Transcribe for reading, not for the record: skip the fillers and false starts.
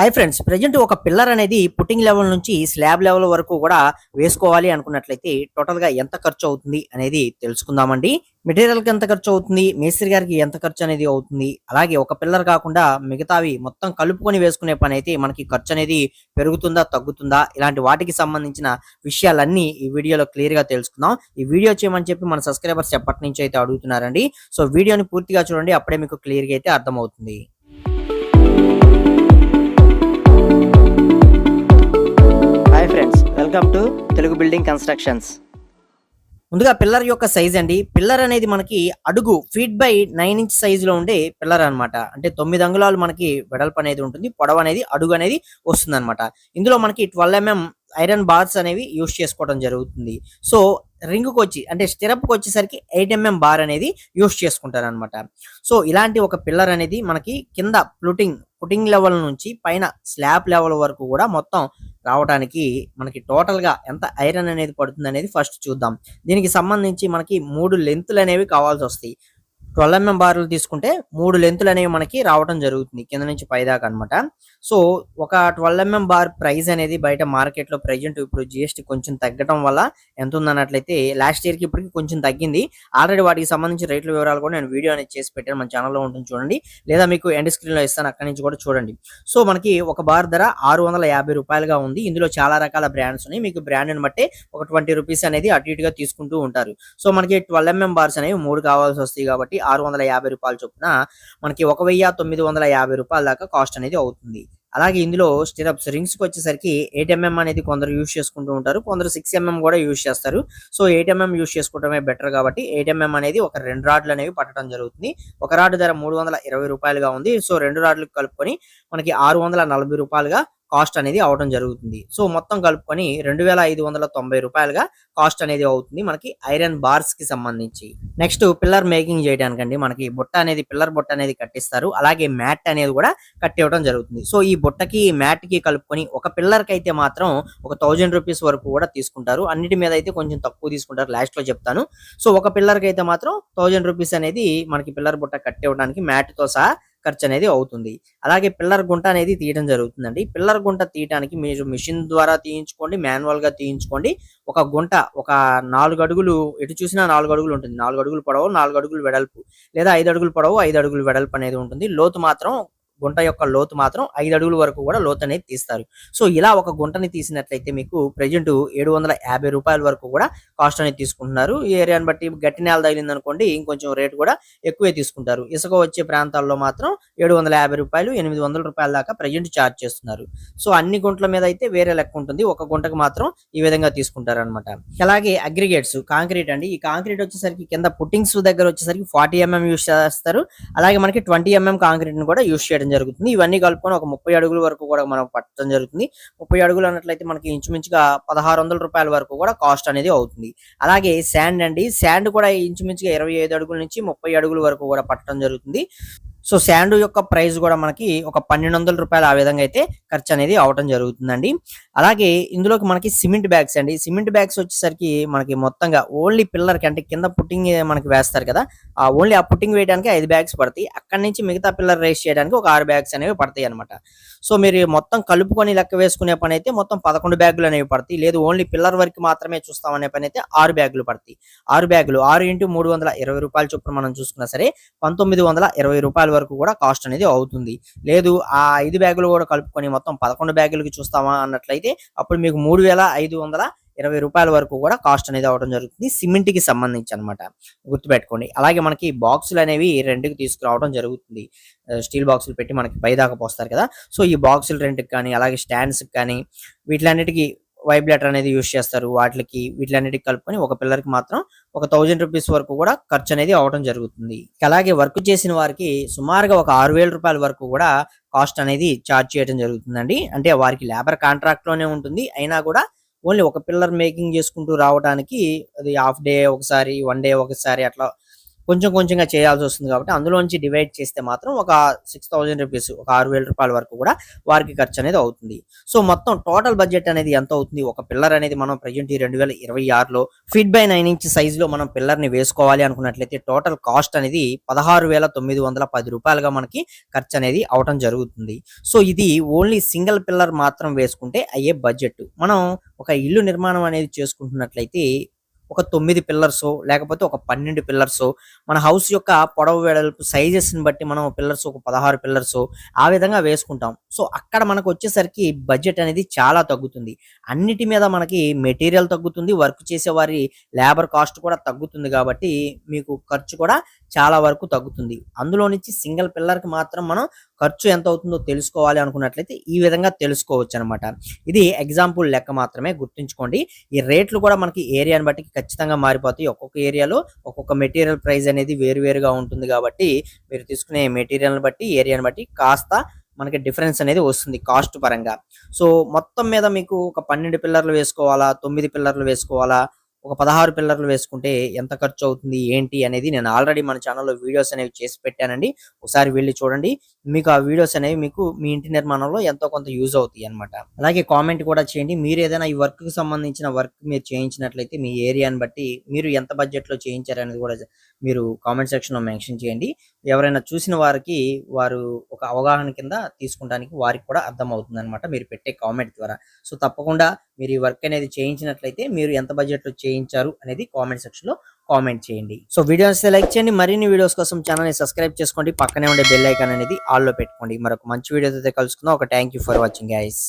Hi friends, present ఒక pillar అనేది putting level నుంచి స్లాబ్ లెవెల్ వరకు కూడా వేసుకోవాలి అనుకున్నట్లయితే టోటల్ గా ఎంత ఖర్చు అవుతుంది అనేది తెలుసుకుందామండి. మెటీరియల్ కి ఎంత ఖర్చు అవుతుంది, మేస్త్రి గారికి ఎంత ఖర్చు అనేది అవుతుంది, అలాగే ఒక పిల్లర్ కాకుండా మిగతావి మొత్తం కలుపుకొని వేసుకునే పని అయితే మనకి ఖర్చు అనేది పెరుగుతుందా తగ్గుతుందా, ఇలాంటి వాటికి సంబంధించిన విషయాలన్నీ ఈ వీడియోలో క్లియర్ గా తెలుసుకుందాం. ఈ వీడియో చేయమని చెప్పి మన సబ్స్క్రైబర్స్ ఎప్పటి నుంచి అయితే అడుగుతున్నారండి. సో వీడియోని పూర్తిగా చూడండి, అప్పుడే మీకు క్లియర్ గా అయితే అర్థమవుతుంది. Hi friends, welcome to Telugu building constructions. ముందుగా పిల్లర్ యొక్క సైజ్ అండి. పిల్లర్ అనేది మనకి అడుగు ఫీట్ బై 9 ఇంచ్ సైజులో ఉండే పిల్లర్ అనమాట. అంటే 9 అంగుళాలు మనకి వెడల్పు అనేది ఉంటుంది, పొడవు అనేది అడుగు అనేది వస్తుంది అనమాట. ఇందులో మనకి 12 mm ఐరన్ బార్స్ అనేవి యూస్ చేసుకోవడం జరుగుతుంది. సో రింగ్కి వచ్చి అంటే స్టిరప్కి వచ్చేసరికి 8 mm బార్ అనేది యూస్ చేసుకుంటారు అనమాట. సో ఇలాంటి ఒక పిల్లర్ అనేది మనకి కింద పుటింగ్ లెవెల్ నుంచి పైన స్లాబ్ లెవెల్ వరకు కూడా మొత్తం రావడానికి మనకి టోటల్ గా ఎంత ఐరన్ అనేది పడుతుంది అనేది ఫస్ట్ చూద్దాం. దీనికి సంబంధించి మనకి 3 లెంత్లు అనేవి కావాల్సి వస్తాయి. 12 mm బార్లు తీసుకుంటే 3 లెంత్లు అనేవి మనకి రావడం జరుగుతుంది కింద నుంచి పైదాకా అనమాట. సో ఒక 12 mm బార్ ప్రైస్ అనేది బయట మార్కెట్ లో ప్రెజెంట్ ఇప్పుడు జిఎస్టీ కొంచెం తగ్గడం వల్ల ఎంత ఉందన్నట్లయితే లాస్ట్ ఇయర్ కి ఇప్పటికి కొంచెం తగ్గింది. ఆల్రెడీ వాటికి సంబంధించి రేట్ల వివరాలు కూడా నేను వీడియో అనేది చేసి పెట్టాను, మన ఛానల్లో ఉంటుంది చూడండి, లేదా మీకు ఎండ్ స్క్రీన్ లో ఇస్తాను, అక్కడి నుంచి కూడా చూడండి. సో మనకి ఒక బార్ ధర 650 రూపాయలుగా ఉంది. ఇందులో చాలా రకాల బ్రాండ్స్ ఉన్నాయి, మీకు బ్రాండ్ ని బట్టి ఒక 20 రూపీస్ అనేది అటు ఇటుగా తీసుకుంటూ ఉంటారు. సో మనకి 12 mm బార్స్ అనేవి 3 కావాల్సి వస్తాయి కాబట్టి 650 రూపాయల చొప్పున మనకి 1950 రూపాయల దాకా కాస్ట్ అనేది అవుతుంది. అలాగే ఇందులో స్టిరప్స్ రింగ్స్ కి వచ్చేసరికి 8 mm అనేది కొందరు యూస్ చేసుకుంటూ ఉంటారు, కొందరు 6 mm కూడా యూస్ చేస్తారు. సో 8 mm యూస్ చేసుకోవడమే బెటర్ కాబట్టి 8 mm అనేది ఒక 2 రాడ్లు అనేవి పట్టడం జరుగుతుంది. ఒక రాడ్ ధర 320 రూపాయలుగా ఉంది. సో 2 రాడ్లు కలుపుకొని మనకి 640 రూపాయలుగా కాస్ట్ అనేది అవడం జరుగుతుంది. సో మొత్తం కలుపుకొని 2590 రూపాయలుగా కాస్ట్ అనేది అవుతుంది మనకి ఐరన్ బార్స్ కి సంబంధించి. నెక్స్ట్ పిల్లర్ మేకింగ్ చేయడానికండి మనకి పిల్లర్ బుట్ట అనేది కట్టిస్తారు, అలాగే మ్యాట్ అనేది కూడా కట్టివ్వడం జరుగుతుంది. సో ఈ బుట్టకి మ్యాట్ కి కలుపుకొని ఒక పిల్లర్ కి అయితే మాత్రం ఒక 1000 రూపీస్ వరకు కూడా తీసుకుంటారు. అన్నిటి మీద అయితే కొంచెం తక్కువ తీసుకుంటారు, లాస్ట్ లో చెప్తాను. సో ఒక పిల్లర్ కి అయితే మాత్రం 1000 రూపీస్ అనేది మనకి పిల్లర్ బుట్ట కట్టివ్వడానికి మ్యాట్ తో సహా ఖర్చు అనేది అవుతుంది. అలాగే పిల్లర్ గుంట అనేది తీయడం జరుగుతుందండి. పిల్లర్ గుంట తీయడానికి మీరు మిషన్ ద్వారా తీయించుకోండి, మాన్యువల్ గా తీయించుకోండి. ఒక గుంట ఒక 4 అడుగులు, ఎటు చూసినా 4 అడుగులు ఉంటుంది. 4 అడుగులు పొడవు, 4 అడుగులు వెడల్పు, లేదా 5 అడుగులు పొడవు, 5 అడుగులు వెడల్పు అనేది ఉంటుంది. లోతు మాత్రం గుంట యొక్క లోతు మాత్రం 5 అడుగుల వరకు కూడా లోతు అనేది తీస్తారు. సో ఇలా ఒక గుంటని తీసినట్లయితే మీకు ప్రెజెంట్ 750 రూపాయల వరకు కూడా కాస్ట్ అనేది తీసుకుంటున్నారు. ఈ ఏరియాని బట్టి గట్టి నేల తగిలింది అనుకోండి ఇంకొంచెం రేట్ కూడా ఎక్కువే తీసుకుంటారు. ఇసుక వచ్చే ప్రాంతాల్లో మాత్రం 750 రూపాయలు, 800 రూపాయల దాకా ప్రెజెంట్ ఛార్జ్ చేస్తున్నారు. సో అన్ని గుంటల మీద అయితే వేరే లెక్క ఉంటుంది, ఒక గుంటకు మాత్రం ఈ విధంగా తీసుకుంటారు అనమాట. అలాగే అగ్రిగేట్స్ కాంక్రీట్ అండి. ఈ కాంక్రీట్ వచ్చేసరికి కింద పుట్టింగ్స్ దగ్గర వచ్చేసరికి 40 mm యూస్ చేస్తారు. అలాగే మనకి 20 mm కాంక్రీట్ ని కూడా యూస్ చేయడం జరుగుతుంది. ఇవన్నీ కలుపుకొని ఒక 30 అడుగుల వరకు కూడా మనం పట్టడం జరుగుతుంది. 30 అడుగులు అన్నట్లయితే మనకి ఇంచుమించుగా 1600 రూపాయల వరకు కూడా కాస్ట్ అనేది అవుతుంది. అలాగే శాండ్ అండి, శాండ్ కూడా ఇంచుమించుగా 25 అడుగుల నుంచి 30 అడుగుల వరకు కూడా పట్టడం జరుగుతుంది. సో శాండ్ యొక్క ప్రైస్ కూడా మనకి ఒక 1200 రూపాయలు ఆ విధంగా అయితే ఖర్చు అనేది అవడం జరుగుతుందండి. అలాగే ఇందులోకి మనకి సిమెంట్ బ్యాగ్స్ అండి. సిమెంట్ బ్యాగ్స్ వచ్చేసరికి మనకి మొత్తంగా ఓన్లీ పిల్లర్ కి అంటే కింద పుట్టింగ్ మనకి వేస్తారు కదా, ఆ ఓన్లీ ఆ పుట్టింగ్ వేయడానికి 5 బ్యాగ్స్ పడతాయి. అక్కడి నుంచి మిగతా పిల్లర్ రేస్ చేయడానికి ఒక 6 బ్యాగ్స్ అనేవి పడతాయి అనమాట. సో మీరు మొత్తం కలుపుకొని లెక్క వేసుకునే పని అయితే మొత్తం 11 బ్యాగులు అనేవి పడతాయి. లేదు ఓన్లీ పిల్లర్ వరకు మాత్రమే చూస్తామనే పని అయితే 6 బ్యాగులు పడతాయి. 6 బ్యాగులు 6 × 320 రూపాయల చొప్పున మనం చూసుకున్నా సరే 1920 రూపాయల వరకు కూడా కాస్ట్ అనేది అవుతుంది. లేదు ఆ 5 బ్యాగులు కూడా కలుపుకొని మొత్తం 11 బ్యాగులకి చూస్తామా అన్నట్లయితే అప్పుడు మీకు 3520 రూపాయల వరకు కూడా కాస్ట్ అనేది అవడం జరుగుతుంది, సిమెంట్ కి సంబంధించి అనమాట, గుర్తుపెట్టుకోండి. అలాగే మనకి బాక్సులు అనేవి రెంట్కి తీసుకురావడం జరుగుతుంది. స్టీల్ బాక్సులు పెట్టి మనకి పైదాకా పోస్తారు కదా, సో ఈ బాక్సులు రెంట్కి కానీ అలాగే స్టాండ్స్ కానీ వీటిలన్నిటికీ వైబ్రేటర్ అనేది యూస్ చేస్తారు. వీటిలన్నిటికి కలుపుకొని ఒక పిల్లర్ కి మాత్రం ఒక 1000 రూపీస్ వరకు కూడా ఖర్చు అనేది అవడం జరుగుతుంది. అలాగే వర్క్ చేసిన వారికి సుమారుగా ఒక 6000 రూపాయల వరకు కూడా కాస్ట్ అనేది ఛార్జ్ చేయడం జరుగుతుందండి. అంటే వారికి లేబర్ కాంట్రాక్ట్ లోనే ఉంటుంది, అయినా కూడా ఓన్లీ ఒక పిల్లర్ మేకింగ్ చేసుకుంటూ రావడానికి అది హాఫ్ డే ఒకసారి, 1 డే ఒకసారి అట్లా కొంచెం కొంచెంగా చేయాల్సి వస్తుంది కాబట్టి అందులోంచి డివైడ్ చేస్తే మాత్రం ఒక 6000 రూపీస్, ఒక 6000 రూపాయల వరకు కూడా వారికి ఖర్చు అనేది అవుతుంది. సో మొత్తం టోటల్ బడ్జెట్ అనేది ఎంత అవుతుంది? ఒక పిల్లర్ అనేది మనం ప్రెజెంట్ ఈ 2026లో ఫీట్ బై 9 ఇంచ్ సైజులో మనం పిల్లర్ని వేసుకోవాలి అనుకున్నట్లయితే టోటల్ కాస్ట్ అనేది 16,910 రూపాయలుగా మనకి ఖర్చు అనేది అవటం జరుగుతుంది. సో ఇది ఓన్లీ సింగిల్ పిల్లర్ మాత్రం వేసుకుంటే అయ్యే బడ్జెట్. మనం ఒక ఇల్లు నిర్మాణం అనేది చేసుకుంటున్నట్లయితే ఒక 9 పిల్లర్సో లేకపోతే ఒక 12 పిల్లర్సో మన హౌస్ యొక్క పొడవు వెడల్పు సైజెస్ని బట్టి మనం పిల్లర్స్ ఒక 16 పిల్లర్సో ఆ విధంగా వేసుకుంటాం. సో అక్కడ మనకు వచ్చేసరికి బడ్జెట్ అనేది చాలా తగ్గుతుంది. అన్నిటి మీద మనకి మెటీరియల్ తగ్గుతుంది, వర్క్ చేసే వారి లేబర్ కాస్ట్ కూడా తగ్గుతుంది కాబట్టి మీకు ఖర్చు కూడా చాలా వరకు తగ్గుతుంది. అందులో నుంచి సింగిల్ పిల్లర్కి మాత్రం మనం ఖర్చు ఎంత అవుతుందో తెలుసుకోవాలి అనుకున్నట్లయితే ఈ విధంగా తెలుసుకోవచ్చు అనమాట. ఇది ఎగ్జాంపుల్ లెక్క మాత్రమే, గుర్తుంచుకోండి. ఈ రేట్లు కూడా మనకి ఏరియాని బట్టి ఖచ్చితంగా మారిపోతాయి. ఒక్కొక్క ఏరియాలో ఒక్కొక్క మెటీరియల్ ప్రైస్ అనేది వేరువేరుగా ఉంటుంది కాబట్టి మీరు తీసుకునే మెటీరియల్ని బట్టి ఏరియాని బట్టి కాస్త మనకి డిఫరెన్స్ అనేది వస్తుంది కాస్ట్ పరంగా. సో మొత్తం మీద మీకు ఒక 12 పిల్లర్లు వేసుకోవాలా, 9 పిల్లర్లు వేసుకోవాలా, ఒక 16 పిల్లర్లు వేసుకుంటే ఎంత ఖర్చు అవుతుంది ఏంటి అనేది నేను ఆల్రెడీ మన ఛానల్లో వీడియోస్ అనేవి చేసి పెట్టానండి. ఒకసారి వెళ్ళి చూడండి. మీకు ఆ వీడియోస్ అనేవి మీకు మీ ఇంటి నిర్మాణంలో ఎంతో కొంత యూజ్ అవుతాయి అనమాట. అలాగే కామెంట్ కూడా చేయండి. మీరు ఏదైనా ఈ వర్క్ కి సంబంధించిన వర్క్ మీరు చేయించినట్లయితే మీ ఏరియాని బట్టి మీరు ఎంత బడ్జెట్ లో చేయించారనేది కూడా మీరు కామెంట్ సెక్షన్ లో మెన్షన్ చేయండి. ఎవరైనా చూసిన వారికి వారు ఒక అవగాహన కింద తీసుకుంటానికి వారికి కూడా అర్థం అవుతుంది అనమాట మీరు పెట్టే కామెంట్ ద్వారా. సో తప్పకుండా మీరు ఈ వర్క్ అనేది చేయించినట్లయితే మీరు ఎంత బడ్జెట్ లో చేయించారు అనేది కామెంట్ సెక్షన్ లో కామెంట్ చేయండి. సో వీడియో నచ్చితే లైక్ చేయండి. మరిన్ని వీడియోస్ కోసం ఛానల్ ని సబ్స్క్రైబ్ చేసుకోండి. పక్కనే ఉండే బెల్ ఐకాన్ అనేది ఆల్ లో పెట్టుకోండి. మరొక మంచి వీడియోతో కలుసుకుందాం. ఒక thank you for watching guys.